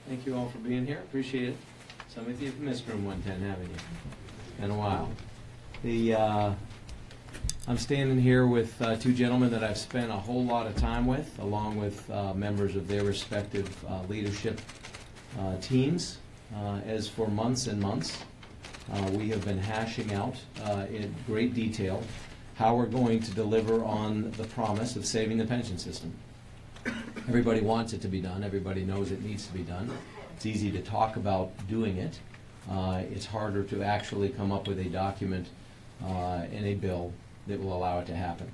Thank you all for being here. Appreciate it. Some of you have missed room 110, haven't you? Been a while. I'm standing here with two gentlemen that I've spent a whole lot of time with, along with members of their respective leadership teams. As for months and months, we have been hashing out in great detail how we're going to deliver on the promise of saving the pension system. Everybody wants it to be done. Everybody knows it needs to be done. It's easy to talk about doing it. It's harder to actually come up with a document and a bill that will allow it to happen.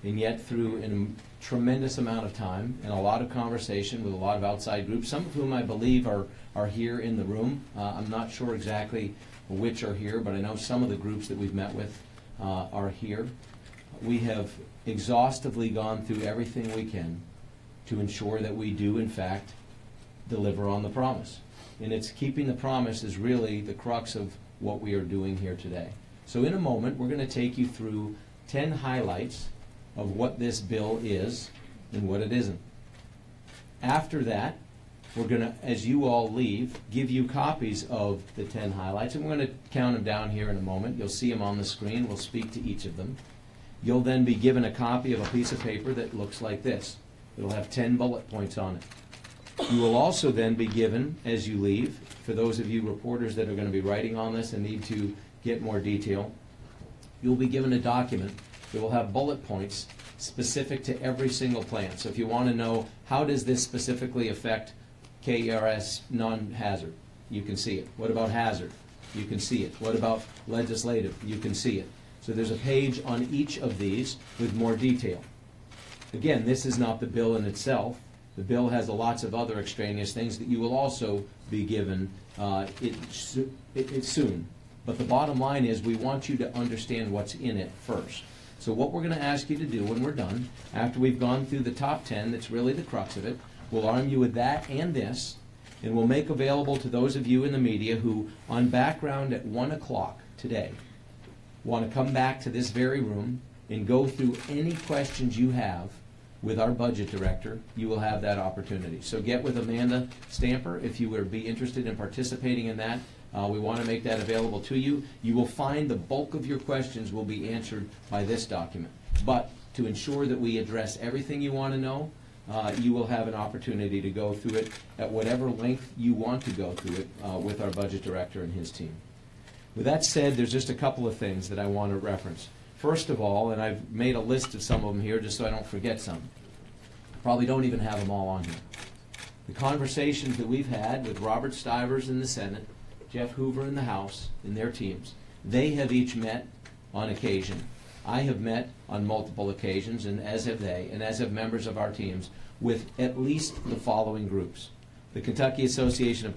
And yet, through a tremendous amount of time and a lot of conversation with a lot of outside groups, some of whom I believe are here in the room. I'm not sure exactly which are here, but I know some of the groups that we've met with are here. We have exhaustively gone through everything we can to ensure that we do, in fact, deliver on the promise. And it's keeping the promise is really the crux of what we are doing here today. So in a moment, we're going to take you through 10 highlights of what this bill is and what it isn't. After that, we're going to, as you all leave, give you copies of the 10 highlights, and we're going to count them down here in a moment. You'll see them on the screen. We'll speak to each of them. You'll then be given a copy of a piece of paper that looks like this. It'll have 10 bullet points on it. You will also then be given, as you leave, for those of you reporters that are going to be writing on this and need to get more detail, you'll be given a document that will have bullet points specific to every single plan. So if you want to know how does this specifically affect KERS non-hazard, you can see it. What about hazard? You can see it. What about legislative? You can see it. So there's a page on each of these with more detail. Again, this is not the bill in itself. The bill has lots of other extraneous things that you will also be given soon. But the bottom line is we want you to understand what's in it first. So what we're going to ask you to do when we're done, after we've gone through the top 10, that's really the crux of it, we'll arm you with that and this, and we'll make available to those of you in the media who, on background at 1 o'clock today, want to come back to this very room and go through any questions you have with our budget director. You will have that opportunity. So get with Amanda Stamper if you would be interested in participating in that. We want to make that available to you. You will find the bulk of your questions will be answered by this document. But to ensure that we address everything you want to know, you will have an opportunity to go through it at whatever length you want to go through it with our budget director and his team. With that said, there's just a couple of things that I want to reference. First of all, and I've made a list of some of them here just so I don't forget some. Probably don't even have them all on here. The conversations that we've had with Robert Stivers in the Senate, Jeff Hoover in the House, and their teams, they have each met on occasion. I have met on multiple occasions, and as have they, and as have members of our teams, with at least the following groups: the Kentucky Association of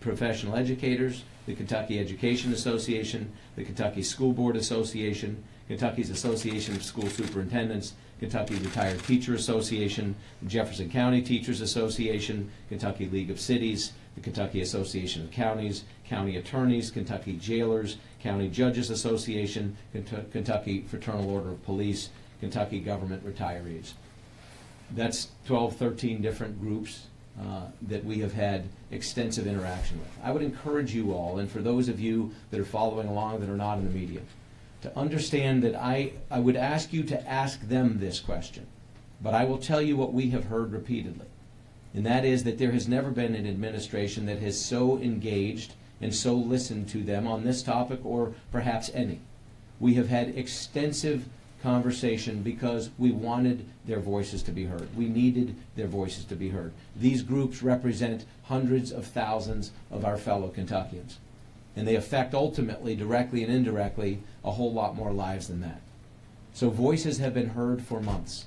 Professional Educators, the Kentucky Education Association, the Kentucky School Board Association, Kentucky's Association of School Superintendents, Kentucky Retired Teacher Association, the Jefferson County Teachers Association, Kentucky League of Cities, the Kentucky Association of Counties, County Attorneys, Kentucky Jailers, County Judges Association, Kentucky Fraternal Order of Police, Kentucky Government Retirees. That's 12, 13 different groups that we have had extensive interaction with. I would encourage you all, and for those of you that are following along that are not in the media, to understand that I would ask you to ask them this question, but I will tell you what we have heard repeatedly, and that is that there has never been an administration that has so engaged and so listened to them on this topic, or perhaps any. We have had extensive conversation because we wanted their voices to be heard. We needed their voices to be heard. These groups represent hundreds of thousands of our fellow Kentuckians, and they affect ultimately, directly and indirectly, a whole lot more lives than that. So voices have been heard for months.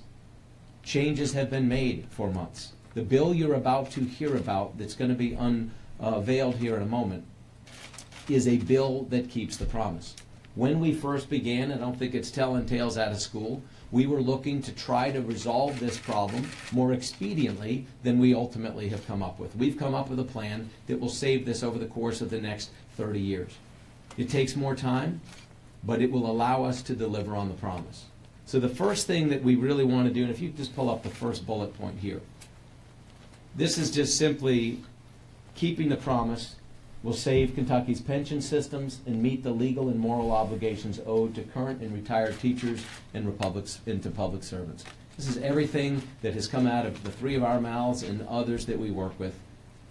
Changes have been made for months. The bill you're about to hear about that's going to be unveiled here in a moment is a bill that keeps the promise. When we first began, I don't think it's telling tales out of school, we were looking to try to resolve this problem more expediently than we ultimately have come up with. We've come up with a plan that will save this over the course of the next 30 years. It takes more time, but it will allow us to deliver on the promise. So the first thing that we really want to do, and if you just pull up the first bullet point here, this is just simply keeping the promise will save Kentucky's pension systems and meet the legal and moral obligations owed to current and retired teachers and to public servants. This is everything that has come out of the three of our mouths and others that we work with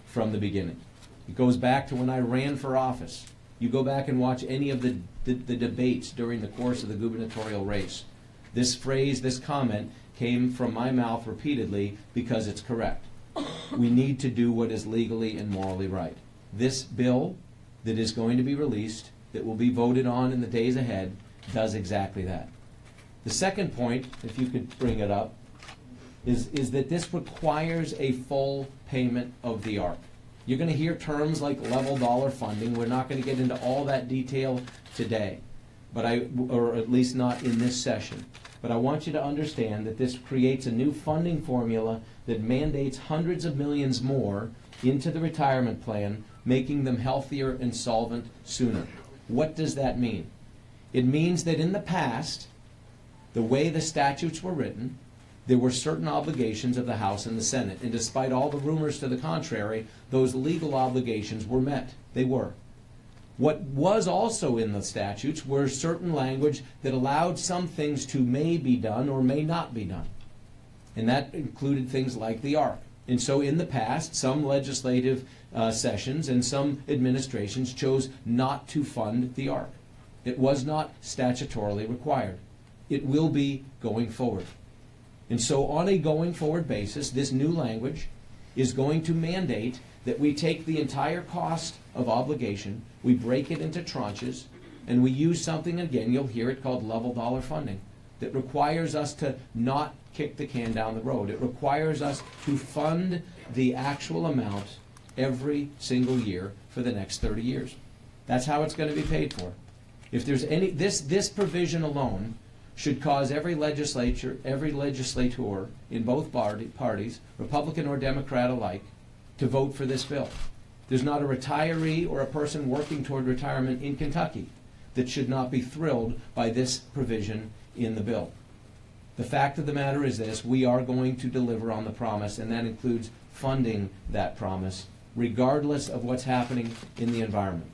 from the beginning. It goes back to when I ran for office. You go back and watch any of the debates during the course of the gubernatorial race. This phrase, this comment, came from my mouth repeatedly because it's correct. We need to do what is legally and morally right. This bill that is going to be released, that will be voted on in the days ahead, does exactly that. The second point, if you could bring it up, is that this requires a full payment of the ARC. You're going to hear terms like level dollar funding. We're not going to get into all that detail today, or at least not in this session. But I want you to understand that this creates a new funding formula that mandates hundreds of millions more into the retirement plan, making them healthier and solvent sooner. What does that mean? It means that in the past, the way the statutes were written, there were certain obligations of the House and the Senate, and despite all the rumors to the contrary, those legal obligations were met. They were. What was also in the statutes were certain language that allowed some things to may be done or may not be done. And that included things like the ARC. And so in the past, some legislative sessions and some administrations chose not to fund the ARC. It was not statutorily required. It will be going forward. And so on a going forward basis, this new language is going to mandate that we take the entire cost of obligation, we break it into tranches, and we use something, again, you'll hear it called level dollar funding, that requires us to not kick the can down the road. It requires us to fund the actual amount every single year for the next 30 years. That's how it's going to be paid for. If there's any, this provision alone should cause every legislator in both parties, Republican or Democrat alike, to vote for this bill. There's not a retiree or a person working toward retirement in Kentucky that should not be thrilled by this provision in the bill. The fact of the matter is this: we are going to deliver on the promise, and that includes funding that promise, regardless of what's happening in the environment.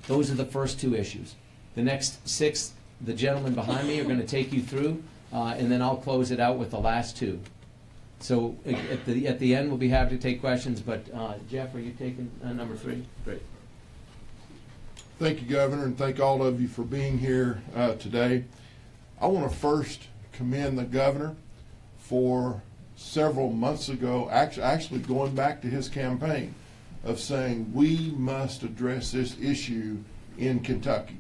Those are the first two issues. The next six, the gentlemen behind me are going to take you through, and then I'll close it out with the last two. So at the end, we'll be happy to take questions, but Jeff, are you taking number 3? Great. Thank you, Governor, and thank all of you for being here today. I want to first commend the Governor for several months ago, actually going back to his campaign, of saying we must address this issue in Kentucky.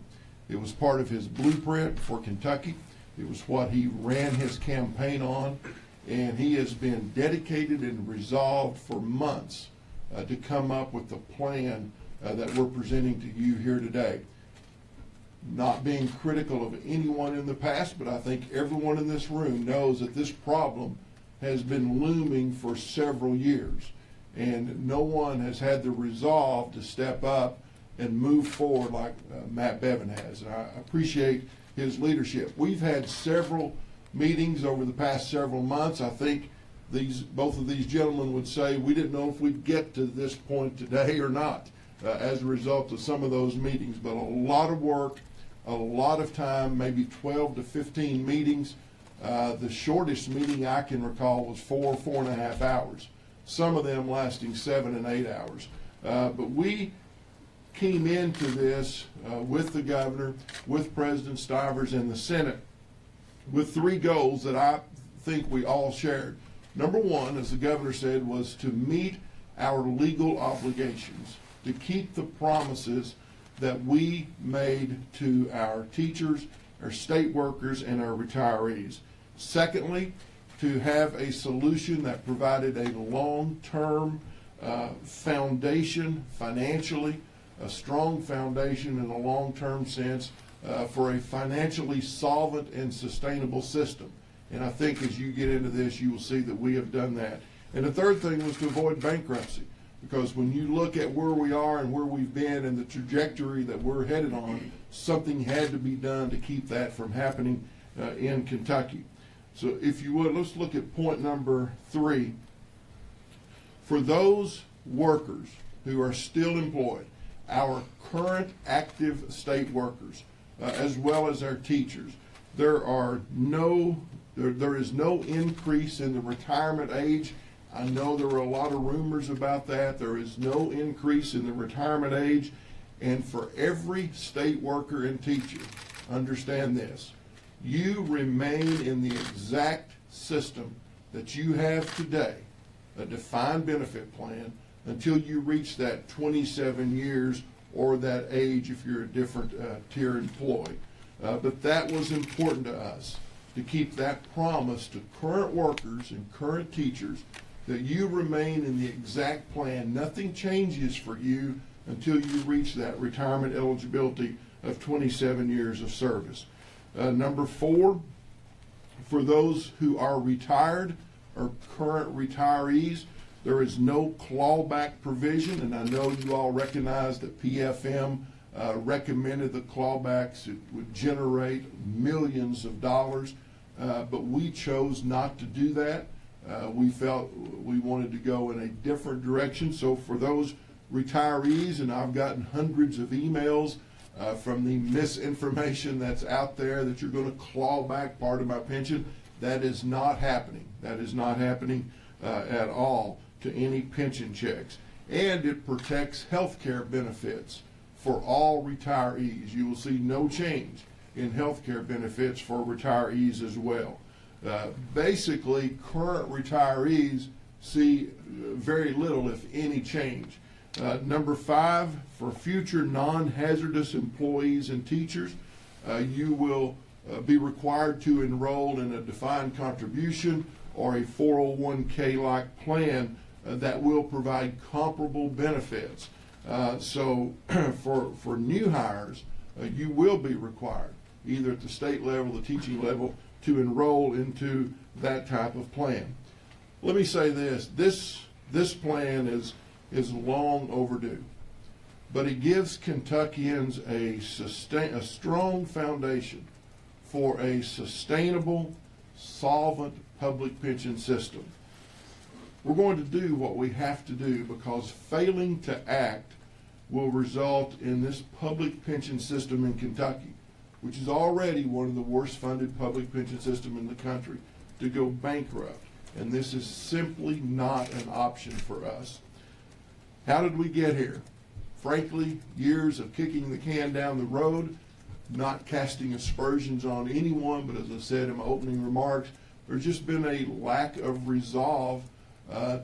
It was part of his blueprint for Kentucky. It was what he ran his campaign on, and he has been dedicated and resolved for months to come up with the plan that we're presenting to you here today. Not being critical of anyone in the past, but I think everyone in this room knows that this problem has been looming for several years, and no one has had the resolve to step up and move forward like Matt Bevin has. And I appreciate his leadership. We've had several meetings over the past several months. I think both of these gentlemen would say we didn't know if we'd get to this point today or not as a result of some of those meetings. But a lot of work, a lot of time, maybe 12 to 15 meetings. The shortest meeting I can recall was 4.5 hours, some of them lasting 7 and 8 hours. But we came into this with the Governor, with President Stivers and the Senate, with 3 goals that I think we all shared. Number 1, as the Governor said, was to meet our legal obligations, to keep the promises that we made to our teachers, our state workers, and our retirees. Secondly, to have a solution that provided a long-term foundation financially, a strong foundation in a long-term sense for a financially solvent and sustainable system. And I think as you get into this, you will see that we have done that. And the third thing was to avoid bankruptcy, because when you look at where we are and where we've been and the trajectory that we're headed on, something had to be done to keep that from happening in Kentucky. So if you would, let's look at point number 3. For those workers who are still employed, our current active state workers, as well as our teachers. There is no increase in the retirement age. I know there were a lot of rumors about that. There is no increase in the retirement age. And for every state worker and teacher, understand this, you remain in the exact system that you have today, a defined benefit plan, until you reach that 27 years or that age if you're a different tier employee. But that was important to us, to keep that promise to current workers and current teachers that you remain in the exact plan. Nothing changes for you until you reach that retirement eligibility of 27 years of service. Number 4, for those who are retired or current retirees, there is no clawback provision, and I know you all recognize that PFM recommended the clawbacks. It would generate millions of dollars, but we chose not to do that. We felt we wanted to go in a different direction. So for those retirees, and I've gotten hundreds of emails from the misinformation that's out there that you're going to claw back part of my pension, that is not happening. That is not happening at all to any pension checks. And it protects health care benefits for all retirees. You will see no change in health care benefits for retirees as well. Basically, current retirees see very little, if any, change. Number 5, for future non-hazardous employees and teachers, you will be required to enroll in a defined contribution or a 401k-like plan that will provide comparable benefits. So for new hires, you will be required, either at the state level, the teaching level, to enroll into that type of plan. Let me say this, this plan is long overdue, but it gives Kentuckians a strong foundation for a sustainable, solvent public pension system. We're going to do what we have to do, because failing to act will result in this public pension system in Kentucky, which is already one of the worst funded public pension systems in the country, to go bankrupt. And this is simply not an option for us. How did we get here? Frankly, years of kicking the can down the road, not casting aspersions on anyone, but as I said in my opening remarks, there's just been a lack of resolve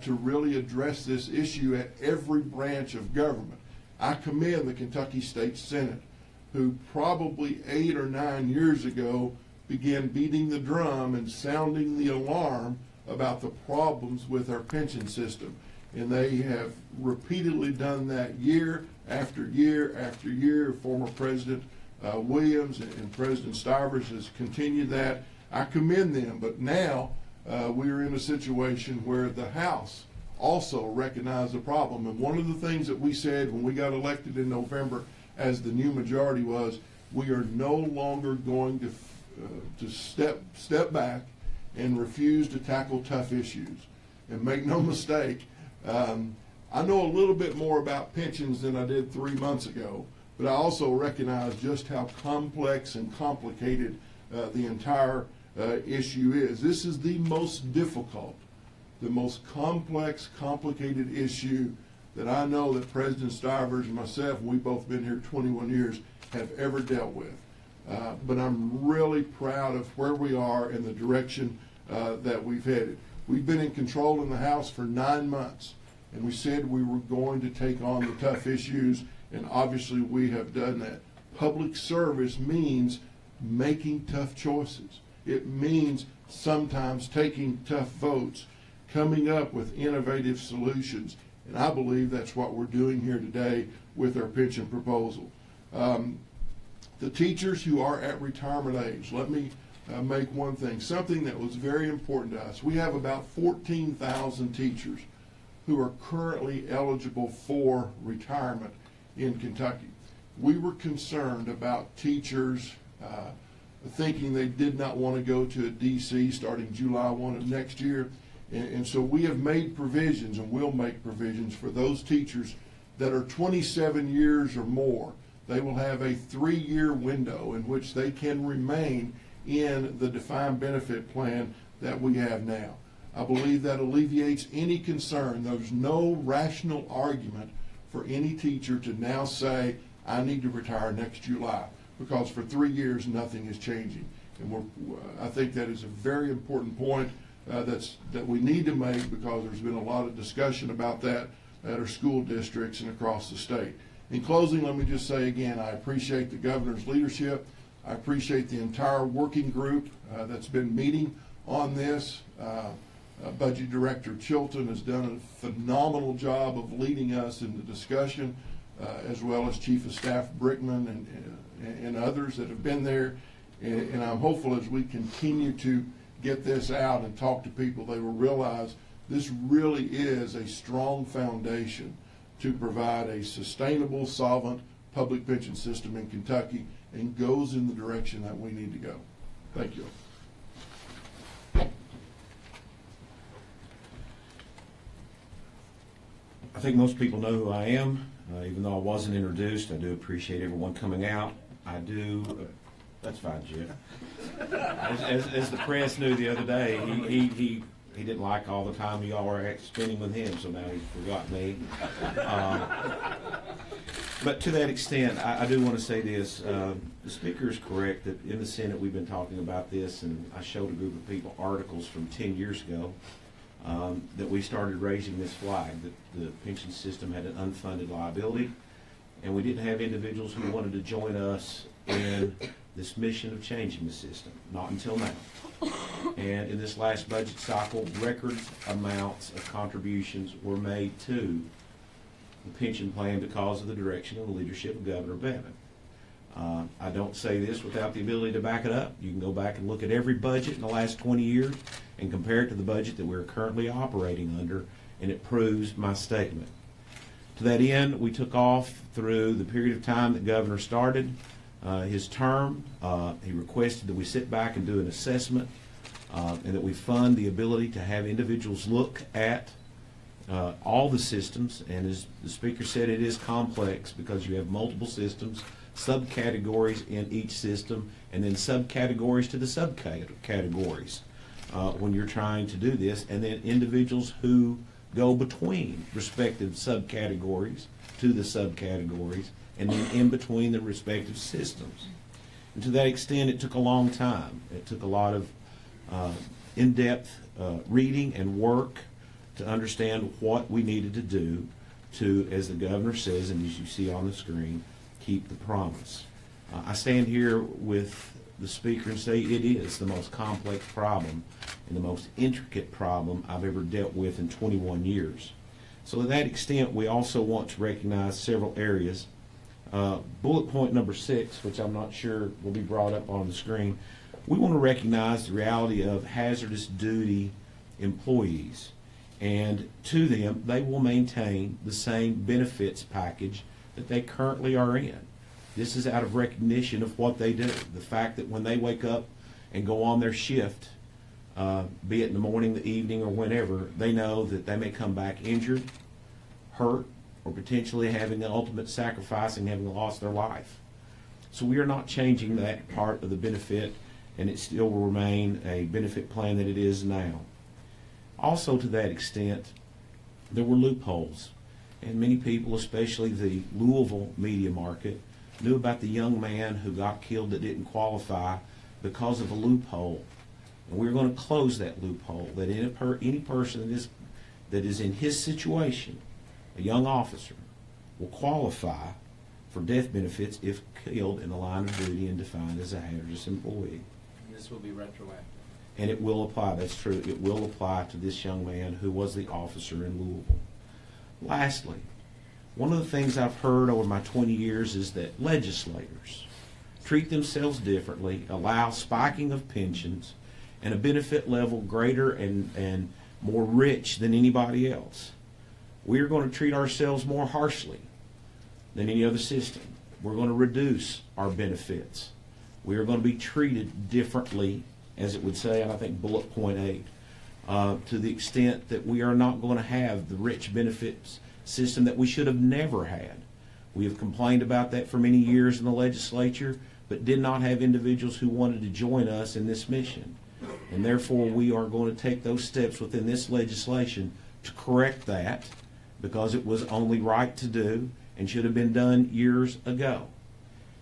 to really address this issue at every branch of government. I commend the Kentucky State Senate, who probably 8 or 9 years ago began beating the drum and sounding the alarm about the problems with our pension system. And they have repeatedly done that year after year after year. Former President Williams and President Stivers has continued that. I commend them, but now we are in a situation where the House also recognized the problem. And one of the things that we said when we got elected in November as the new majority was, we are no longer going to step back and refuse to tackle tough issues. And make no mistake, I know a little bit more about pensions than I did 3 months ago, but I also recognize just how complex and complicated the entire issue is. This is the most difficult, the most complex, complicated issue that I know that President Stivers and myself, we've both been here 21 years, have ever dealt with. But I'm really proud of where we are and the direction that we've headed. We've been in control in the House for 9 months, and we said we were going to take on the tough issues, and obviously we have done that. Public service means making tough choices. It means sometimes taking tough votes, coming up with innovative solutions, and I believe that's what we're doing here today with our pension proposal. The teachers who are at retirement age, let me make one thing, something that was very important to us. We have about 14,000 teachers who are currently eligible for retirement in Kentucky. We were concerned about teachers thinking they did not want to go to a DC starting July 1 of next year. And so we have made provisions, and will make provisions for those teachers that are 27 years or more, they will have a 3-year window in which they can remain in the defined benefit plan that we have now. I believe that alleviates any concern. There's no rational argument for any teacher to now say, I need to retire next July, because for 3 years nothing is changing. And I think that is a very important point that we need to make, because there's been a lot of discussion about that at our school districts and across the state. In closing, let me just say again, I appreciate the governor's leadership. I appreciate the entire working group that's been meeting on this. Budget Director Chilton has done a phenomenal job of leading us in the discussion, as well as Chief of Staff Brickman and others that have been there. And I'm hopeful as we continue to get this out and talk to people, they will realize this really is a strong foundation to provide a sustainable, solvent public pension system in Kentucky, and goes in the direction that we need to go. Thank you. I think most people know who I am. Even though I wasn't introduced, I do appreciate everyone coming out. I do. That's fine, Jeff. As the press knew the other day, he didn't like all the time y'all were spending with him, so now he's forgot me. But to that extent, I do want to say this. The Speaker is correct that in the Senate we've been talking about this, and I showed a group of people articles from 10 years ago that we started raising this flag, that the pension system had an unfunded liability, and we didn't have individuals who wanted to join us in this mission of changing the system, not until now. And in this last budget cycle, record amounts of contributions were made to the pension plan because of the direction and the leadership of Governor Bevin. I don't say this without the ability to back it up. You can go back and look at every budget in the last 20 years and compare it to the budget that we're currently operating under, and it proves my statement. To that end, we took off through the period of time that Governor started his term. He requested that we sit back and do an assessment, and that we fund the ability to have individuals look at all the systems. And as the Speaker said, it is complex because you have multiple systems, subcategories in each system, and then subcategories to the subcategories when you're trying to do this, and then individuals who go between respective subcategories to the subcategories, and then in between the respective systems. And to that extent, it took a long time. It took a lot of in-depth reading and work to understand what we needed to do to, as the governor says, and as you see on the screen, keep the promise. I stand here with the Speaker and say it is the most complex problem and the most intricate problem I've ever dealt with in 21 years. So to that extent, we also want to recognize several areas. Bullet point number 6, which I'm not sure will be brought up on the screen, we want to recognize the reality of hazardous duty employees. And to them, they will maintain the same benefits package that they currently are in. This is out of recognition of what they do. The fact that when they wake up and go on their shift, be it in the morning, the evening, or whenever, they know that they may come back injured, hurt, or potentially having the ultimate sacrifice and having lost their life. So we are not changing that part of the benefit, and it still will remain a benefit plan that it is now. Also, to that extent, there were loopholes, and many people, especially the Louisville media market, knew about the young man who got killed that didn't qualify because of a loophole. And we're going to close that loophole, that any person that is in his situation, a young officer, will qualify for death benefits if killed in the line of duty and defined as a hazardous employee. And this will be retroactive. And it will apply, that's true, it will apply to this young man who was the officer in Louisville. Lastly, one of the things I've heard over my 20 years is that legislators treat themselves differently, allow spiking of pensions, and a benefit level greater and more rich than anybody else. We are going to treat ourselves more harshly than any other system. We're going to reduce our benefits. We are going to be treated differently, as it would say, and I think bullet point 8, to the extent that we are not going to have the rich benefits system that we should have never had. We have complained about that for many years in the legislature, but did not have individuals who wanted to join us in this mission. And therefore, we are going to take those steps within this legislation to correct that, because it was only right to do and should have been done years ago.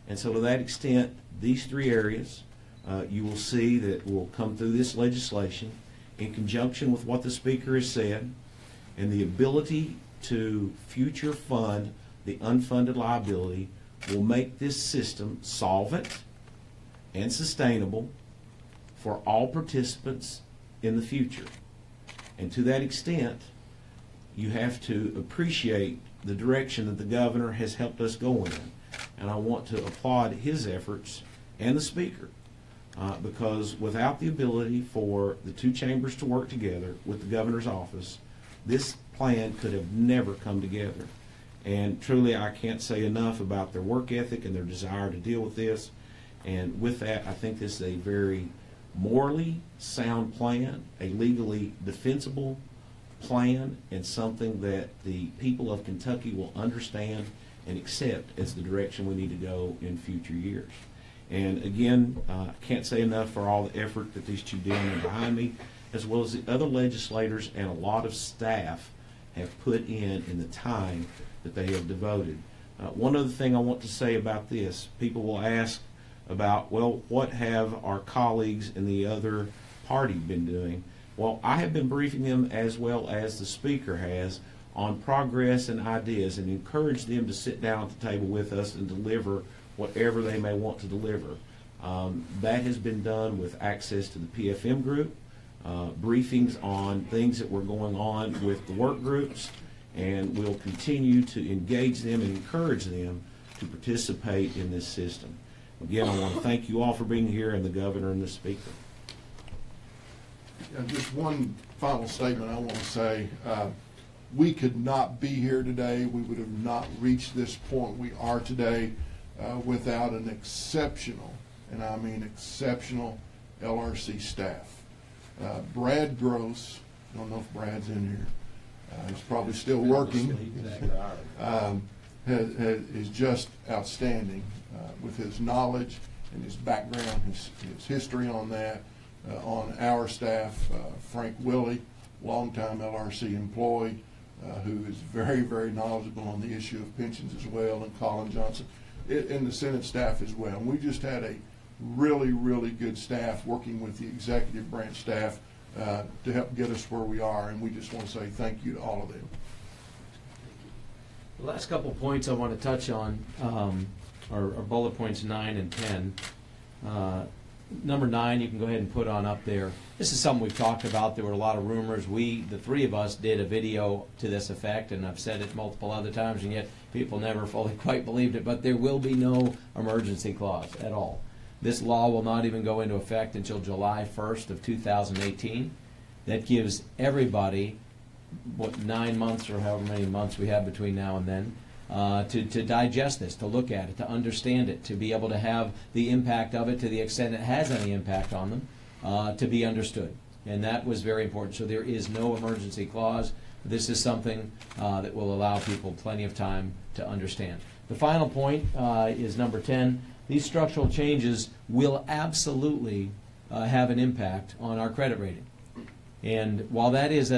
And so to that extent, these three areas you will see that will come through this legislation in conjunction with what the Speaker has said, and the ability to future fund the unfunded liability will make this system solvent and sustainable for all participants in the future. And to that extent, you have to appreciate the direction that the governor has helped us go in. And I want to applaud his efforts and the Speaker, because without the ability for the two chambers to work together with the governor's office, this plan could have never come together. And truly, I can't say enough about their work ethic and their desire to deal with this. And with that, I think this is a very morally sound plan, a legally defensible plan, and something that the people of Kentucky will understand and accept as the direction we need to go in future years. And again, I can't say enough for all the effort that these two gentlemen behind me, as well as the other legislators and a lot of staff have put in the time that they have devoted. One other thing I want to say about this, people will ask about, well, what have our colleagues in the other party been doing? Well, I have been briefing them, as well as the Speaker has, on progress and ideas, and encourage them to sit down at the table with us and deliver whatever they may want to deliver. That has been done with access to the PFM group, briefings on things that were going on with the work groups, and we'll continue to engage them and encourage them to participate in this system. Again, I want to thank you all for being here, and the governor and the Speaker. Just one final statement I want to say. We could not be here today. We would have not reached this point we are today without an exceptional, and I mean exceptional, LRC staff. Brad Gross, I don't know if Brad's in here. He's probably still working. Is just outstanding with his knowledge and his background, his history on that. On our staff, Frank Willey, longtime LRC employee, who is very, very knowledgeable on the issue of pensions as well, and Colin Johnson, and the Senate staff as well. And we just had a really, really good staff working with the executive branch staff to help get us where we are, and we just want to say thank you to all of them. The last couple points I want to touch on are bullet points 9 and 10. Number 9, you can go ahead and put on up there. This is something we've talked about. There were a lot of rumors. The three of us, did a video to this effect, and I've said it multiple other times, and yet people never fully quite believed it. But there will be no emergency clause at all. This law will not even go into effect until July 1st of 2018. That gives everybody, 9 months or however many months we have between now and then, to digest this, to look at it, to understand it, to be able to have the impact of it to the extent it has any impact on them, to be understood. And that was very important. So there is no emergency clause. This is something that will allow people plenty of time to understand. The final point is number 10. These structural changes will absolutely have an impact on our credit rating. And while that is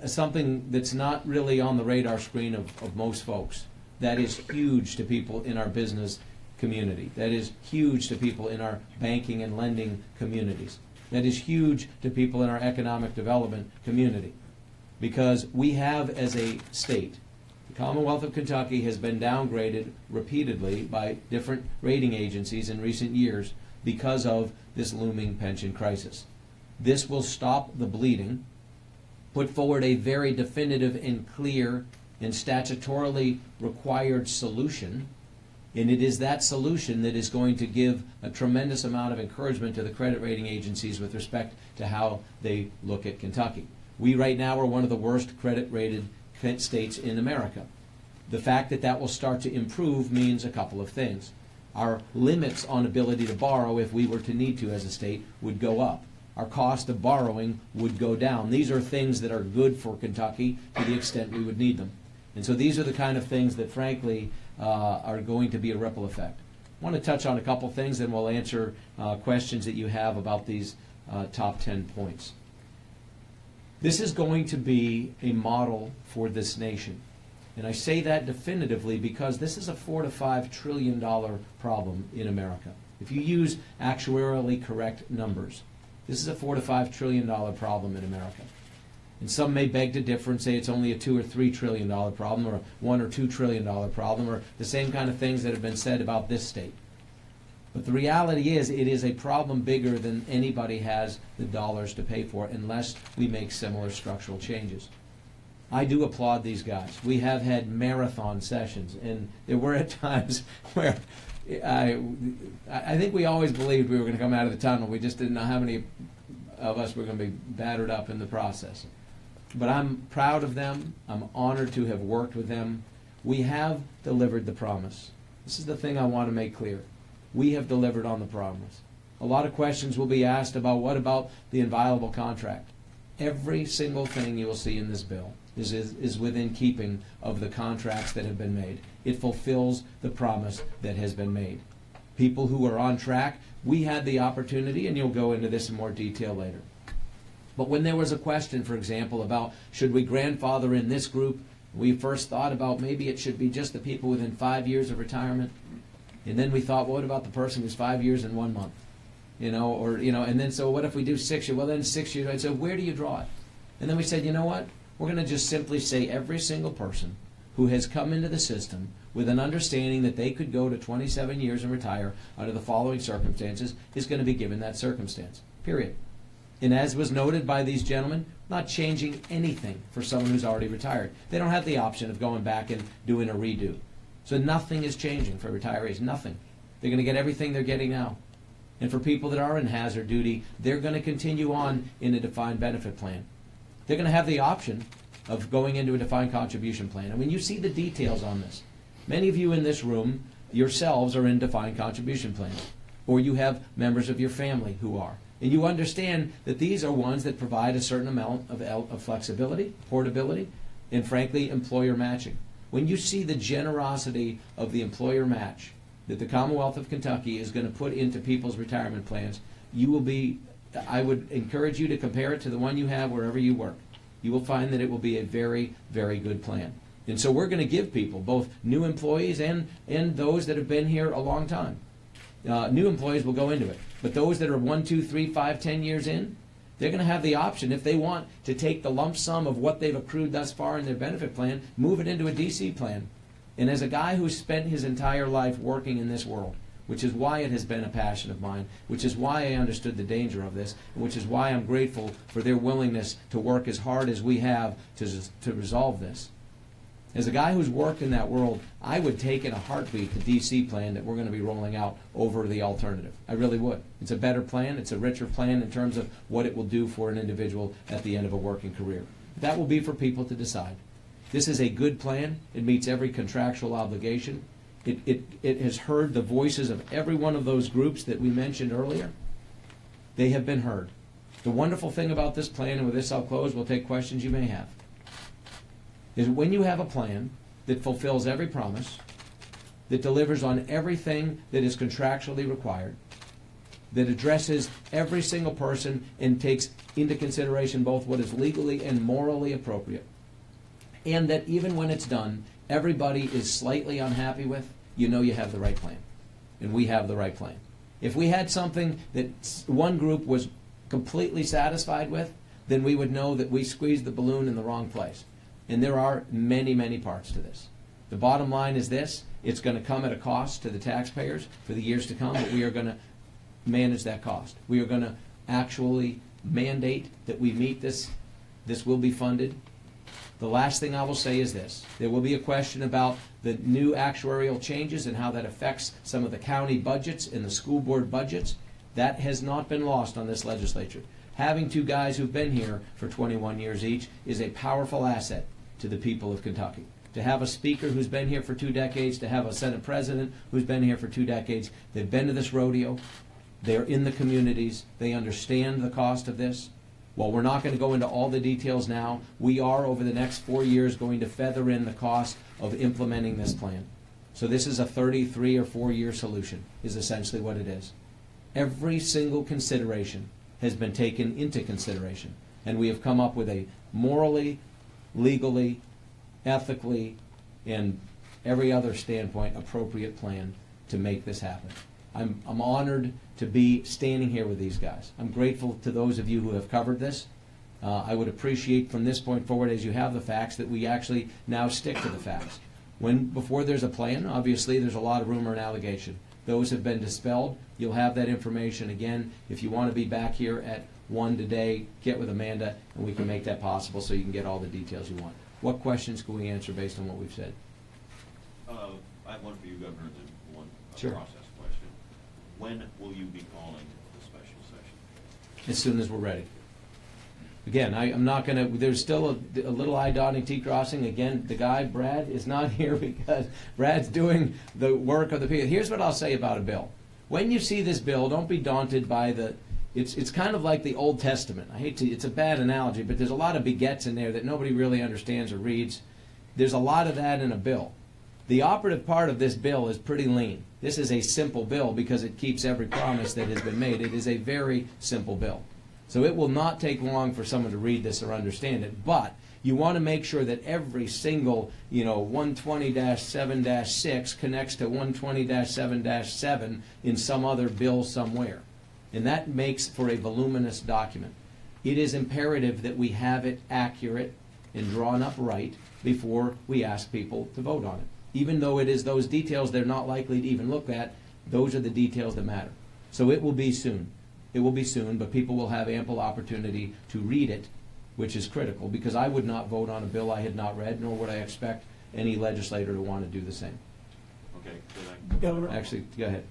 something that's not really on the radar screen of most folks, that is huge to people in our business community. That is huge to people in our banking and lending communities. That is huge to people in our economic development community. Because we have, as a state, the Commonwealth of Kentucky has been downgraded repeatedly by different rating agencies in recent years because of this looming pension crisis. This will stop the bleeding, put forward a very definitive and clear and statutorily required solution, and it is that solution that is going to give a tremendous amount of encouragement to the credit rating agencies with respect to how they look at Kentucky. We right now are one of the worst credit rated states in America. The fact that that will start to improve means a couple of things. Our limits on ability to borrow, if we were to need to as a state, would go up. Our cost of borrowing would go down. These are things that are good for Kentucky to the extent we would need them. And so these are the kind of things that, frankly, are going to be a ripple effect. I want to touch on a couple things, then we'll answer questions that you have about these top 10 points. This is going to be a model for this nation. And I say that definitively because this is a $4 to $5 trillion problem in America. If you use actuarially correct numbers, this is a $4 to $5 trillion problem in America. And some may beg to differ and say it's only a $2 or $3 trillion problem, or a $1 or $2 trillion problem, or the same kind of things that have been said about this state. But the reality is, it is a problem bigger than anybody has the dollars to pay for unless we make similar structural changes. I do applaud these guys. We have had marathon sessions, and there were at times where I think we always believed we were going to come out of the tunnel. We just didn't know how many of us were going to be battered up in the process. But I'm proud of them. I'm honored to have worked with them. We have delivered the promise. This is the thing I want to make clear. We have delivered on the promise. A lot of questions will be asked about what about the inviolable contract. Every single thing you will see in this bill is within keeping of the contracts that have been made. It fulfills the promise that has been made. People who are on track, we had the opportunity, and you'll go into this in more detail later. But when there was a question, for example, about should we grandfather in this group, we first thought about maybe it should be just the people within 5 years of retirement. And then we thought, well, what about the person who's 5 years and 1 month? And then so what if we do 6 years? Well, then 6 years. And so where do you draw it? And then we said, you know what? We're going to just simply say every single person who has come into the system with an understanding that they could go to 27 years and retire under the following circumstances is going to be given that circumstance, period. And as was noted by these gentlemen, not changing anything for someone who's already retired. They don't have the option of going back and doing a redo. So nothing is changing for retirees, nothing. They're going to get everything they're getting now. And for people that are in hazard duty, they're going to continue on in a defined benefit plan. They're going to have the option of going into a defined contribution plan. And when you see the details on this, many of you in this room yourselves are in defined contribution plans, or you have members of your family who are. And you understand that these are ones that provide a certain amount of flexibility, portability, and frankly, employer matching. When you see the generosity of the employer match that the Commonwealth of Kentucky is going to put into people's retirement plans, you will be, I would encourage you to compare it to the one you have wherever you work. You will find that it will be a very, very good plan. And so we're going to give people, both new employees and those that have been here a long time. New employees will go into it. But those that are 1, 2, 3, 5, 10 years in, they're going to have the option, if they want to take the lump sum of what they've accrued thus far in their benefit plan, move it into a DC plan. And as a guy who's spent his entire life working in this world, which is why it has been a passion of mine, which is why I understood the danger of this, and which is why I'm grateful for their willingness to work as hard as we have to resolve this. As a guy who's worked in that world, I would take in a heartbeat the DC plan that we're going to be rolling out over the alternative. I really would. It's a better plan. It's a richer plan in terms of what it will do for an individual at the end of a working career. That will be for people to decide. This is a good plan. It meets every contractual obligation. It has heard the voices of every one of those groups that we mentioned earlier. They have been heard. The wonderful thing about this plan, and with this I'll close, we'll take questions you may have, is when you have a plan that fulfills every promise, that delivers on everything that is contractually required, that addresses every single person and takes into consideration both what is legally and morally appropriate, and that even when it's done, everybody is slightly unhappy with, you know you have the right plan. And we have the right plan. If we had something that one group was completely satisfied with, then we would know that we squeezed the balloon in the wrong place. And there are many, many parts to this. The bottom line is this: it's going to come at a cost to the taxpayers for the years to come, but we are going to manage that cost. We are going to actually mandate that we meet this. This will be funded. The last thing I will say is this: there will be a question about the new actuarial changes and how that affects some of the county budgets and the school board budgets. That has not been lost on this legislature. Having two guys who've been here for 21 years each is a powerful asset to the people of Kentucky. To have a speaker who's been here for 2 decades, to have a Senate president who's been here for 2 decades, they've been to this rodeo, they're in the communities, they understand the cost of this. While we're not going to go into all the details now, we are, over the next 4 years, going to feather in the cost of implementing this plan. So this is a 33 or 4 year solution, is essentially what it is. Every single consideration has been taken into consideration, and we have come up with a morally, legally, ethically, and every other standpoint appropriate plan to make this happen. I'm honored to be standing here with these guys. I'm grateful to those of you who have covered this. I would appreciate from this point forward, as you have the facts, that we actually now stick to the facts. Before there's a plan, obviously there's a lot of rumor and allegation. Those have been dispelled. You'll have that information again. If you want to be back here at 1 today, get with Amanda and we can make that possible so you can get all the details you want. What questions can we answer based on what we've said? I have one for you, Governor, and then one Sure. process question. When will you be calling the special session? As soon as we're ready. Again, I'm not going to, there's still a little I dotting T crossing. Again, the guy, Brad, is not here because Brad's doing the work of the people. Here's what I'll say about a bill. When you see this bill, don't be daunted by it's kind of like the Old Testament. It's a bad analogy, but there's a lot of begets in there that nobody really understands or reads. There's a lot of that in a bill. The operative part of this bill is pretty lean. This is a simple bill because it keeps every promise that has been made. It is a very simple bill. So it will not take long for someone to read this or understand it, but you want to make sure that every single, 120-7-6 connects to 120-7-7 in some other bill somewhere. And that makes for a voluminous document. It is imperative that we have it accurate and drawn up right before we ask people to vote on it. Even though it is those details they're not likely to even look at, those are the details that matter. So it will be soon. It will be soon, but people will have ample opportunity to read it, which is critical, because I would not vote on a bill I had not read, nor would I expect any legislator to want to do the same. Okay, Actually, go ahead.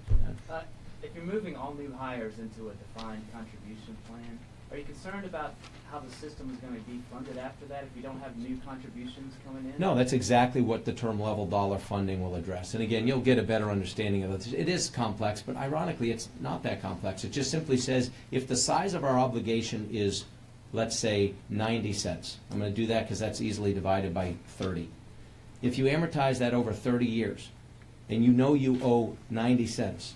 If you're moving all new hires into a defined contribution plan, are you concerned about how the system is going to be funded after that if you don't have new contributions coming in? No, that's exactly what the term level dollar funding will address. And again, you'll get a better understanding of it. It is complex, but ironically, it's not that complex. It just simply says if the size of our obligation is, let's say, 90 cents. I'm going to do that because that's easily divided by 30. If you amortize that over 30 years, and you know you owe 90 cents,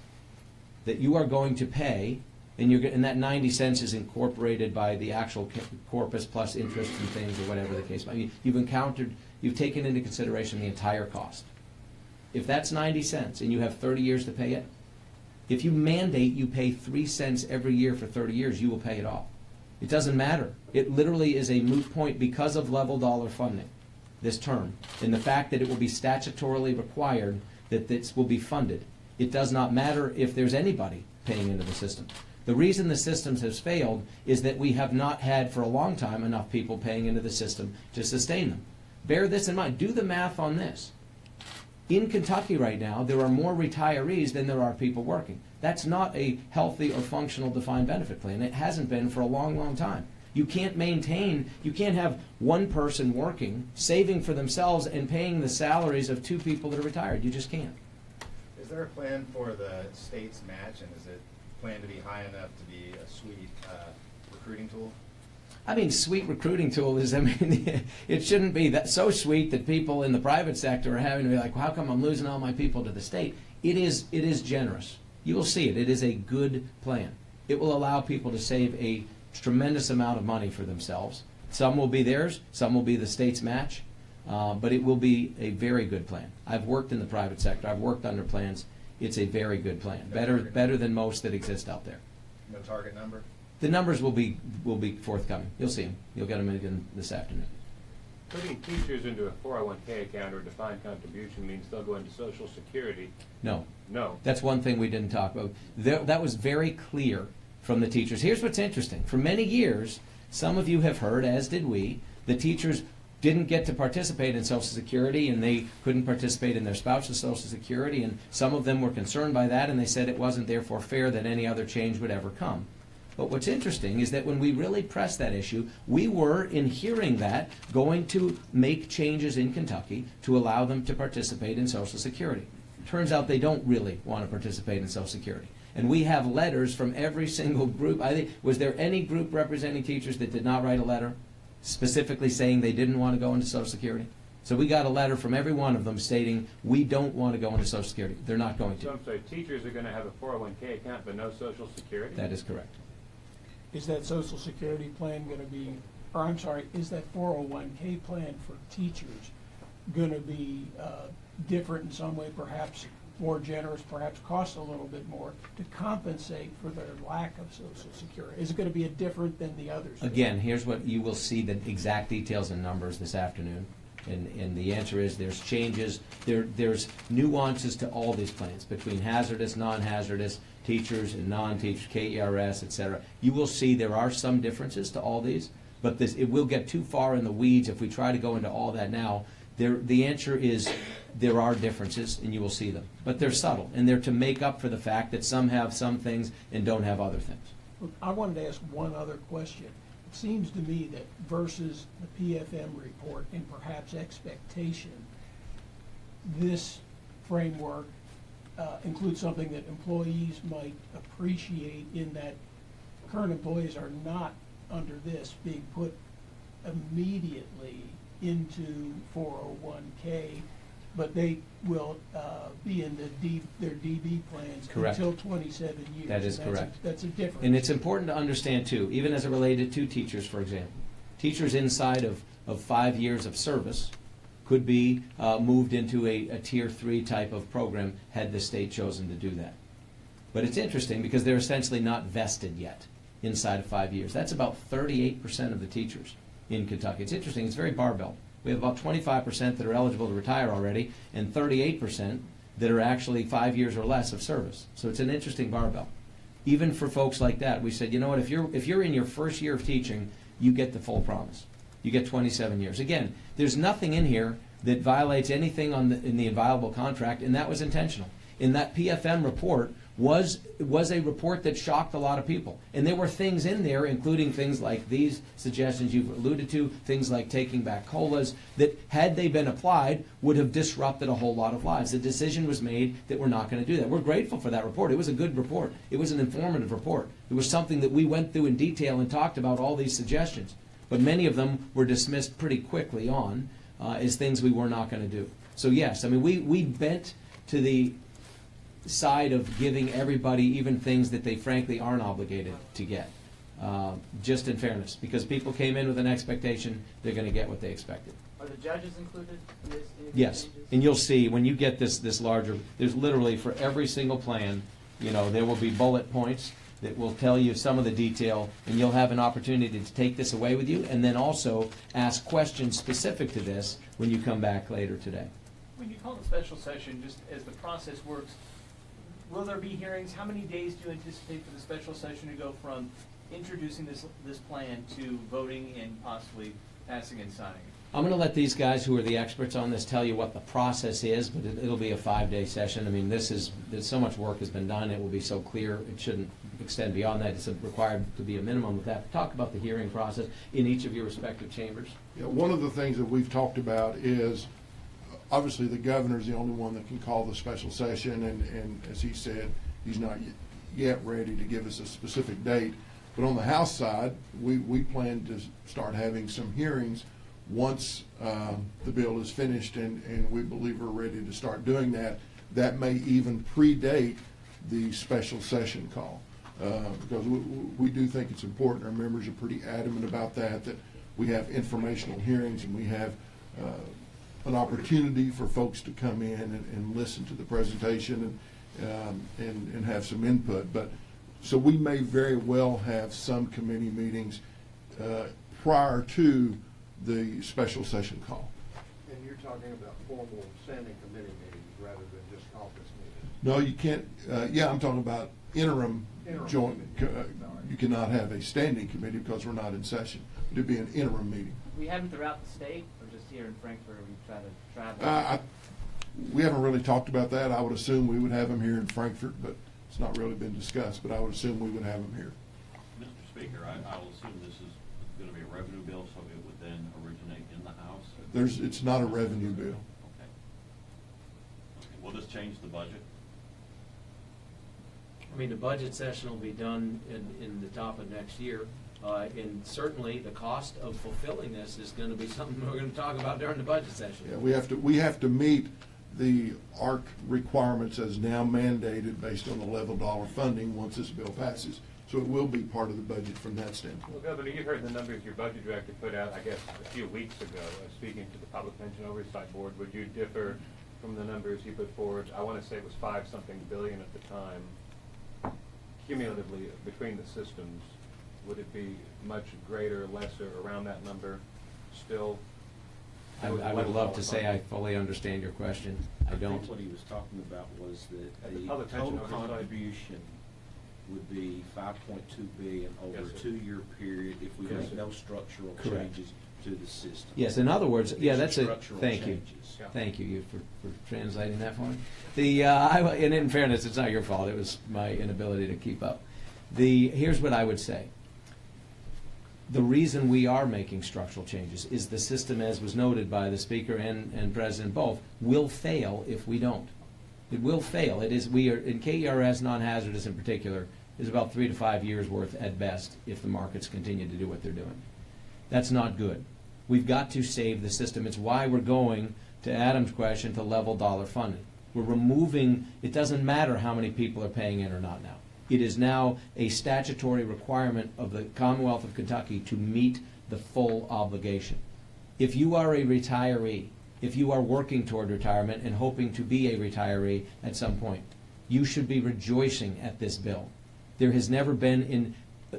that you are going to pay, and that 90 cents is incorporated by the actual corpus plus interest and things or whatever the case. I mean, you've taken into consideration the entire cost. If that's 90 cents and you have 30 years to pay it, if you mandate you pay 3 cents every year for 30 years, you will pay it off. It doesn't matter. It literally is a moot point because of level dollar funding, this term, and the fact that it will be statutorily required that this will be funded. It does not matter if there's anybody paying into the system. The reason the systems has failed is that we have not had for a long time enough people paying into the system to sustain them. Bear this in mind. Do the math on this. In Kentucky right now, there are more retirees than there are people working. That's not a healthy or functional defined benefit plan. It hasn't been for a long, long time. You can't have one person working, saving for themselves, and paying the salaries of 2 people that are retired. You just can't. Is there a plan for the state's match, and is it planned to be high enough to be a sweet recruiting tool? I mean, sweet recruiting tool is, it shouldn't be that so sweet that people in the private sector are having to be like, well, how come I'm losing all my people to the state? It is generous. You will see it. It is a good plan. It will allow people to save a tremendous amount of money for themselves. Some will be theirs, some will be the state's match, but it will be a very good plan. I've worked in the private sector. I've worked under plans. It's a very good plan. Better than most that exist out there. No target number? The numbers will be forthcoming. You'll see them. You'll get them again this afternoon. Putting teachers into a 401k account or defined contribution means they'll go into Social Security. No. No. That's one thing we didn't talk about. That was very clear from the teachers. Here's what's interesting. For many years, some of you have heard, as did we, the teachers didn't get to participate in Social Security, and they couldn't participate in their spouse's Social Security, and some of them were concerned by that, and they said it wasn't therefore fair that any other change would ever come. But what's interesting is that when we really pressed that issue, we were, in hearing that, going to make changes in Kentucky to allow them to participate in Social Security. Turns out they don't really want to participate in Social Security. And we have letters from every single group. I think, was there any group representing teachers that did not write a letter specifically saying they didn't want to go into Social Security? So we got a letter from every one of them stating, we don't want to go into Social Security. They're not going to. Some say teachers are going to have a 401k account but no Social Security? That is correct. Is that Social Security plan going to be, or I'm sorry, is that 401k plan for teachers going to be different in some way, perhaps more generous, perhaps cost a little bit more to compensate for their lack of Social Security? Is it going to be different than the others? Again, here's what you will see, the exact details and numbers this afternoon. And the answer is there's changes, there's nuances to all these plans between hazardous, non-hazardous, teachers and non-teachers, KERS, et cetera. You will see there are some differences to all these, but it will get too far in the weeds if we try to go into all that now. The answer is there are differences, and you will see them. But they're subtle, and they're to make up for the fact that some have some things and don't have other things. Look, I wanted to ask one other question. It seems to me that versus the PFM report and perhaps expectation, this framework includes something that employees might appreciate, in that current employees are not under this being put immediately into 401k, but they will be in their DB plans Correct. until 27 years. That is correct. That's a difference. And it's important to understand, too, even as it related to teachers, for example. Teachers inside of 5 years of service could be moved into a Tier 3 type of program had the state chosen to do that. But it's interesting because they're essentially not vested yet inside of 5 years. That's about 38% of the teachers in Kentucky. It's interesting. It's very barbell. We have about 25% that are eligible to retire already and 38% that are actually 5 years or less of service. So it's an interesting barbell. Even for folks like that, we said, you know what, if you're in your first year of teaching, you get the full promise. You get 27 years. Again, there's nothing in here that violates anything in the inviolable contract, and that was intentional. In that PFM report was a report that shocked a lot of people. And there were things in there, including things like these suggestions you've alluded to, things like taking back COLAs, that had they been applied would have disrupted a whole lot of lives. The decision was made that we're not going to do that. We're grateful for that report. It was a good report. It was an informative report. It was something that we went through in detail and talked about all these suggestions. But many of them were dismissed pretty quickly on as things we were not going to do. So yes, I mean, we bent to the side of giving everybody even things that they frankly aren't obligated to get, just in fairness, because people came in with an expectation they're going to get what they expected. Are the judges included in this? Yes, and you'll see when you get this larger, there's literally for every single plan, there will be bullet points that will tell you some of the detail, and you'll have an opportunity to take this away with you and then also ask questions specific to this when you come back later today. When you call the special session, just as the process works, will there be hearings? How many days do you anticipate for the special session to go from introducing this plan to voting and possibly passing and signing it? I'm going to let these guys who are the experts on this tell you what the process is, but it'll be a 5-day session. I mean, there's so much work has been done. It will be so clear. It shouldn't extend beyond that. It's required to be a minimum of that. Talk about the hearing process in each of your respective chambers. Yeah, one of the things that we've talked about is obviously the governor's the only one that can call the special session, and as he said, he's not yet ready to give us a specific date. But on the House side, we plan to start having some hearings once the bill is finished, and we believe we're ready to start doing that. That may even predate the special session call, because we do think it's important. Our members are pretty adamant about that we have informational hearings and we have an opportunity for folks to come in and listen to the presentation and have some input. So we may very well have some committee meetings prior to the special session call. And you're talking about formal standing committee meetings rather than just conference meetings? No, you can't. Yeah, I'm talking about interim joint. You cannot have a standing committee because we're not in session. It'd be an interim meeting. We have them throughout the state, or just here in Frankfurt? We try to travel. We haven't really talked about that. I would assume we would have them here in Frankfurt, but it's not really been discussed. But I would assume we would have them here. Mr. Speaker, I'll assume this is going to be a revenue bill, so it would then originate in the House? It's not a revenue bill. Okay. Will this change the budget? I mean, the budget session will be done in the top of next year. And certainly the cost of fulfilling this is going to be something we're going to talk about during the budget session. Yeah, we have to meet the ARC requirements as now mandated based on the level dollar funding once this bill passes. So it will be part of the budget from that standpoint. Well, Governor, you heard the numbers your budget director put out, I guess, a few weeks ago, speaking to the Public Pension Oversight Board. Would you differ from the numbers he put forward? I want to say it was $5-something billion at the time, cumulatively between the systems. Would it be much greater, lesser, around that number still? I would love to say I fully understand your question. I don't. think what he was talking about was that The the public pension total oversight. contribution would be $5.2 billion over Yes, a sir. 2-year period if we Yes, make sir. no structural Correct. changes to the system. Yes, in other words, yeah, that's a, Structural thank you. changes. Yeah. Thank you for translating that for me. And in fairness, it's not your fault. It was my inability to keep up. Here's what I would say. The reason we are making structural changes is the system, as was noted by the Speaker and President both, will fail if we don't. It will fail. We are, in KERS non-hazardous in particular, is about 3 to 5 years worth at best if the markets continue to do what they're doing. That's not good. We've got to save the system. It's why we're going, to Adam's question, to level dollar funding. We're removing, it doesn't matter how many people are paying in or not now. It is now a statutory requirement of the Commonwealth of Kentucky to meet the full obligation. If you are a retiree, if you are working toward retirement and hoping to be a retiree at some point, you should be rejoicing at this bill. There has never been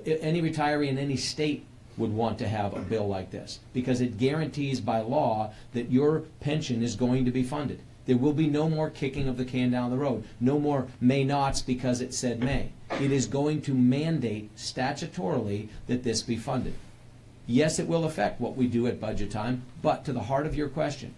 any retiree in any state would want to have a bill like this because it guarantees by law that your pension is going to be funded. There will be no more kicking of the can down the road, no more may nots because it said may. It is going to mandate statutorily that this be funded. Yes, it will affect what we do at budget time, but to the heart of your question,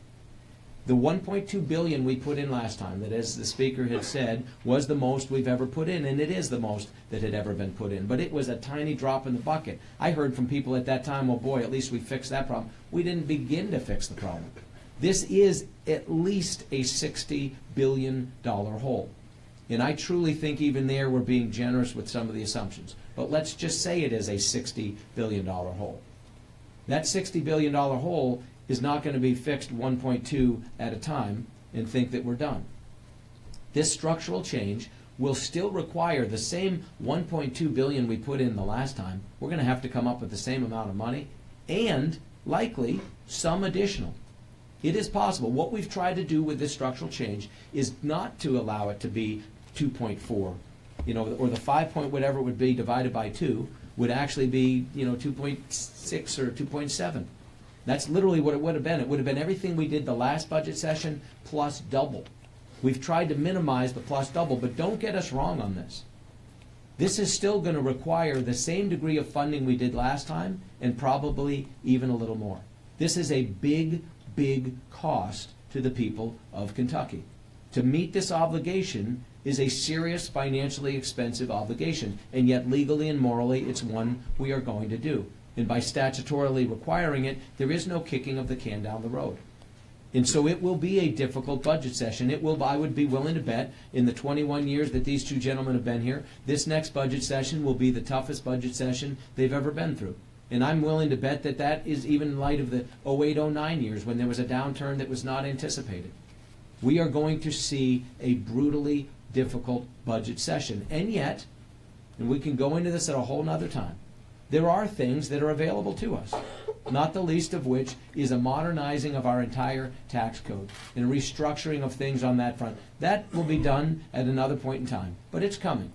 the $1.2 billion we put in last time, that as the Speaker had said, was the most we've ever put in, and it is the most that had ever been put in. But it was a tiny drop in the bucket. I heard from people at that time, well, boy, at least we fixed that problem. We didn't begin to fix the problem. This is at least a $60 billion hole. And I truly think even there we're being generous with some of the assumptions. But let's just say it is a $60 billion hole. That $60 billion hole is not going to be fixed 1.2 at a time and think that we're done. This structural change will still require the same $1.2 billion we put in the last time. We're going to have to come up with the same amount of money and likely some additional. It is possible. What we've tried to do with this structural change is not to allow it to be 2.4, or the 5 point whatever it would be divided by 2 would actually be, 2.6 or 2.7. That's literally what it would have been. It would have been everything we did the last budget session plus double. We've tried to minimize the plus double, but don't get us wrong on this. This is still going to require the same degree of funding we did last time and probably even a little more. This is a big, big cost to the people of Kentucky. To meet this obligation is a serious financially expensive obligation, and yet legally and morally it's one we are going to do. And by statutorily requiring it, there is no kicking of the can down the road. And so it will be a difficult budget session. I would be willing to bet in the 21 years that these two gentlemen have been here, this next budget session will be the toughest budget session they've ever been through. And I'm willing to bet that that is even in light of the 08-09 years when there was a downturn that was not anticipated. We are going to see a brutally difficult budget session. And yet, and we can go into this at a whole nother time, there are things that are available to us, not the least of which is a modernizing of our entire tax code and a restructuring of things on that front. That will be done at another point in time, but it's coming.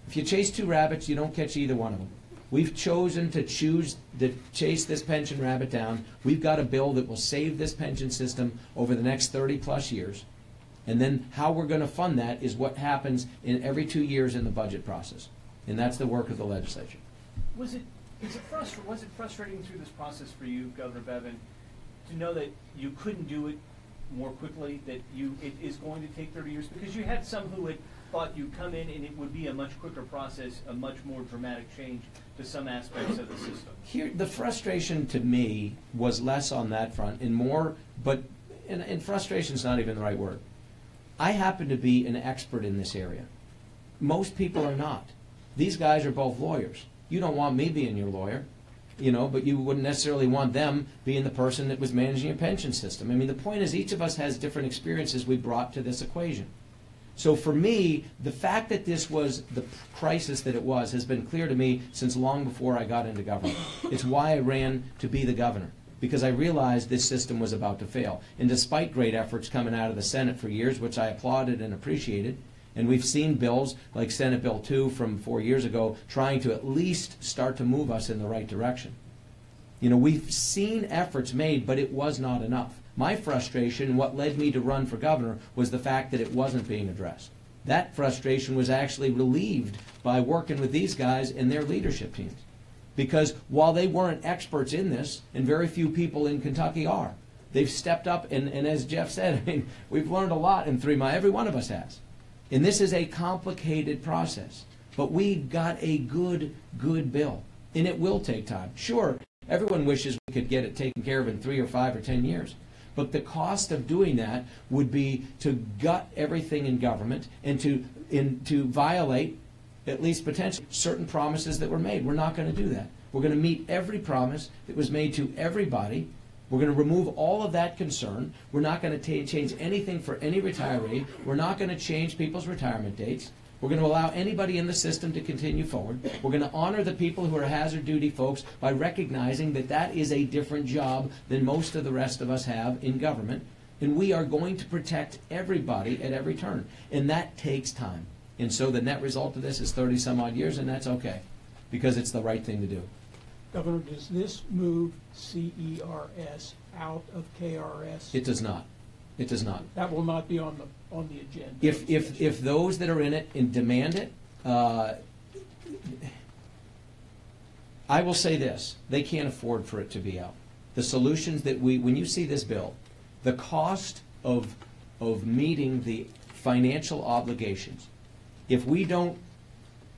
If you chase two rabbits, you don't catch either one of them. We've chosen to chase this pension rabbit down. We've got a bill that will save this pension system over the next 30 plus years. And then how we're going to fund that is what happens in every 2 years in the budget process. And that's the work of the legislature. Was it frustrating through this process for you, Governor Bevin, to know that you couldn't do it more quickly, that it is going to take 30 years? Because you had some who had thought you'd come in and it would be a much quicker process, a much more dramatic change to some aspects of the system. Here, the frustration to me was less on that front and more, and frustration is not even the right word. I happen to be an expert in this area. most people are not. These guys are both lawyers. You don't want me being your lawyer, you know, but you wouldn't necessarily want them being the person that was managing your pension system. I mean, the point is each of us has different experiences we brought to this equation. So for me, the fact that this was the crisis that it was has been clear to me since long before I got into government. It's why I ran to be the governor, because I realized this system was about to fail. And despite great efforts coming out of the Senate for years, which I applauded and appreciated, and we've seen bills like Senate Bill 2 from 4 years ago trying to at least start to move us in the right direction. You know, we've seen efforts made, but it was not enough. My frustration, what led me to run for governor, was the fact that it wasn't being addressed. That frustration was actually relieved by working with these guys and their leadership teams. Because while they weren't experts in this, and very few people in Kentucky are, they've stepped up, and as Jeff said, I mean, we've learned a lot in 3 months. Every one of us has. And this is a complicated process. But we got a good bill. And it will take time. Sure, everyone wishes we could get it taken care of in 3 or 5 or 10 years. But the cost of doing that would be to gut everything in government and to violate, at least potentially, certain promises that were made. We're not going to do that. We're going to meet every promise that was made to everybody. We're going to remove all of that concern. We're not going to change anything for any retiree. We're not going to change people's retirement dates. We're going to allow anybody in the system to continue forward. We're going to honor the people who are hazard duty folks by recognizing that that is a different job than most of the rest of us have in government. And we are going to protect everybody at every turn. And that takes time. And so the net result of this is 30-some-odd years, and that's okay, because it's the right thing to do. Governor, does this move CERS out of KRS? It does not. It does not. That will not be on the agenda. If those that are in it and demand it, I will say this: they can't afford for it to be out. The solutions that when you see this bill, the cost of meeting the financial obligations, if we don't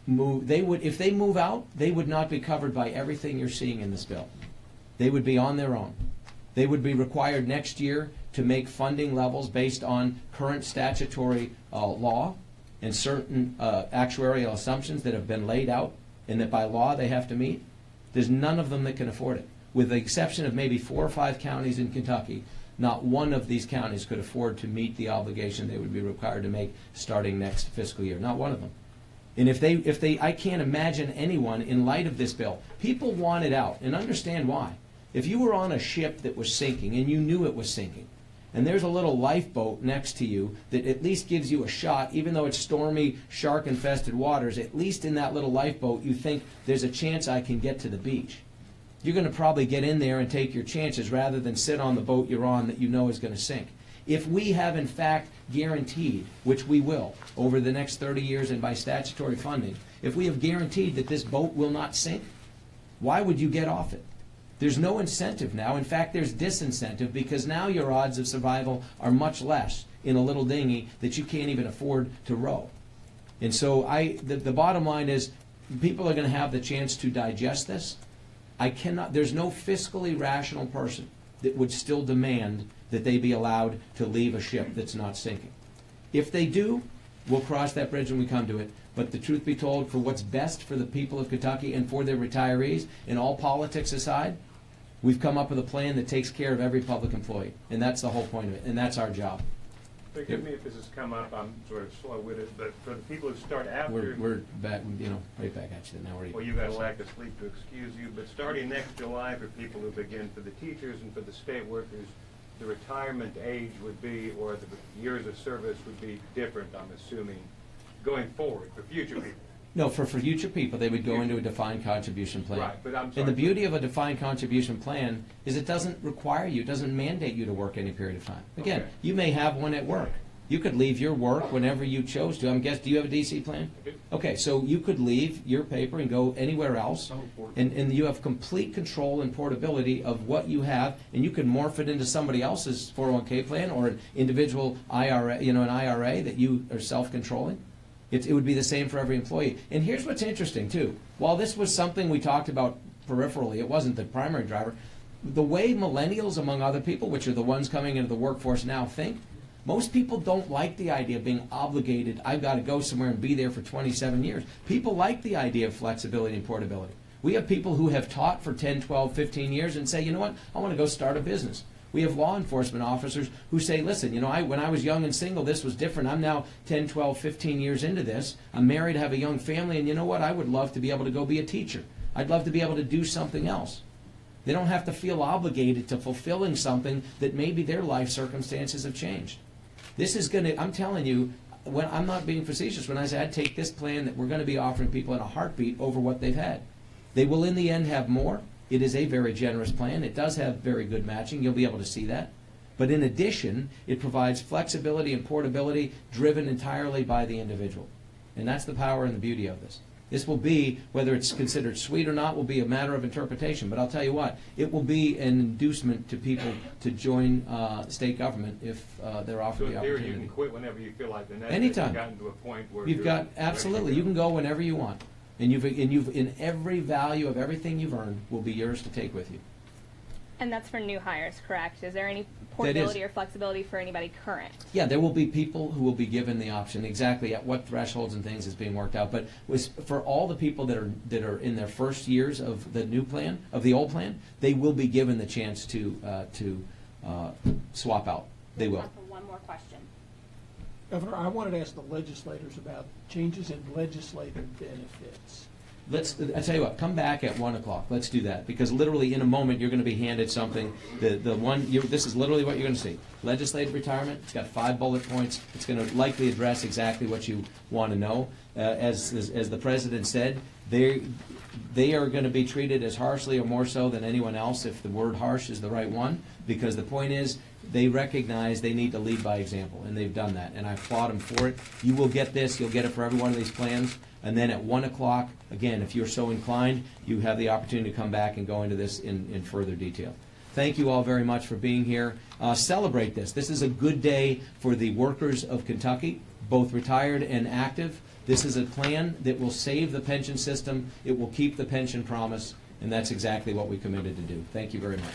move, if they move out, they would not be covered by everything you're seeing in this bill. They would be on their own. They would be required next year to make funding levels based on current statutory law and certain actuarial assumptions that have been laid out and that by law they have to meet. There's none of them that can afford it. With the exception of maybe 4 or 5 counties in Kentucky, not one of these counties could afford to meet the obligation they would be required to make starting next fiscal year. Not one of them. And if they, I can't imagine anyone in light of this bill. People want it out, and understand why. If you were on a ship that was sinking and you knew it was sinking, and there's a little lifeboat next to you that at least gives you a shot, even though it's stormy, shark-infested waters, at least in that little lifeboat you think there's a chance I can get to the beach. You're going to probably get in there and take your chances rather than sit on the boat you're on that you know is going to sink. If we have in fact guaranteed, which we will, over the next 30 years and by statutory funding, if we have guaranteed that this boat will not sink, why would you get off it? There's no incentive now. In fact, there's disincentive because now your odds of survival are much less in a little dinghy that you can't even afford to row. And so the bottom line is people are going to have the chance to digest this. There's no fiscally rational person that would still demand that they be allowed to leave a ship that's not sinking. If they do, we'll cross that bridge when we come to it. But the truth be told, for what's best for the people of Kentucky and for their retirees, and all politics aside, we've come up with a plan that takes care of every public employee. And that's the whole point of it. And that's our job. Forgive me if this has come up, I'm sort of slow with it, but for the people who start after... We're back, right back at you now. Well, you've got a lack of sleep to excuse you, but starting next July for people who begin, for the teachers and for the state workers, the retirement age would be, or the years of service would be different, I'm assuming, going forward for future people. No, for future people, they would go into a defined contribution plan. Right, but I'm sorry. And the beauty of a defined contribution plan is it doesn't require you, it doesn't mandate you to work any period of time. Again, Okay. You may have one at work. You could leave your work whenever you chose to. Do you have a DC plan? I do. Okay, so you could leave your paper and go anywhere else, and you have complete control and portability of what you have, and you can morph it into somebody else's 401k plan or an individual IRA, an IRA that you are self-controlling. It would be the same for every employee. And here's what's interesting, too. While this was something we talked about peripherally, it wasn't the primary driver, the way millennials, among other people, which are the ones coming into the workforce now, think, Most people don't like the idea of being obligated. I've got to go somewhere and be there for 27 years. People like the idea of flexibility and portability. We have people who have taught for 10, 12, 15 years and say, you know what, I want to go start a business. We have law enforcement officers who say, listen, you know, when I was young and single, this was different. I'm now 10, 12, 15 years into this. I'm married, have a young family, and you know what? I would love to be able to go be a teacher. I'd love to be able to do something else. They don't have to feel obligated to fulfilling something that maybe their life circumstances have changed. This is going to, I'm telling you, when I'm not being facetious when I say I'd take this plan that we're going to be offering people in a heartbeat over what they've had. They will in the end have more. It is a very generous plan. It does have very good matching. You'll be able to see that. But in addition, it provides flexibility and portability driven entirely by the individual. And that's the power and the beauty of this. This will be, whether it's considered sweet or not, will be a matter of interpretation. But I'll tell you what, it will be an inducement to people to join state government if they're offered the So in theory, opportunity. you can quit whenever you feel like the next Anytime. You've gotten to a point where You've you're got, ready to absolutely, you can go whenever you want. And you've in every value of everything you've earned will be yours to take with you. And that's for new hires, correct? Is there any That is. portability or flexibility for anybody current? Yeah, there will be people who will be given the option. Exactly at what thresholds and things is being worked out. But for all the people that are in their first years of the new plan, of the old plan, they will be given the chance to swap out. They will. Time for one more question. Governor, I wanted to ask the legislators about changes in legislative benefits. I tell you what, come back at 1 o'clock. Let's do that, because literally in a moment you're going to be handed something. This is literally what you're going to see. Legislative retirement. It's got 5 bullet points. It's going to likely address exactly what you want to know. As the president said, they are going to be treated as harshly or more so than anyone else, if the word harsh is the right one, because the point is they recognize they need to lead by example, and they've done that, and I applaud them for it. You will get this. You'll get it for every one of these plans. And then at 1 o'clock, again, if you're so inclined, you have the opportunity to come back and go into this in further detail. Thank you all very much for being here. Celebrate this. This is a good day for the workers of Kentucky, both retired and active. This is a plan that will save the pension system. It will keep the pension promise, and that's exactly what we committed to do. Thank you very much.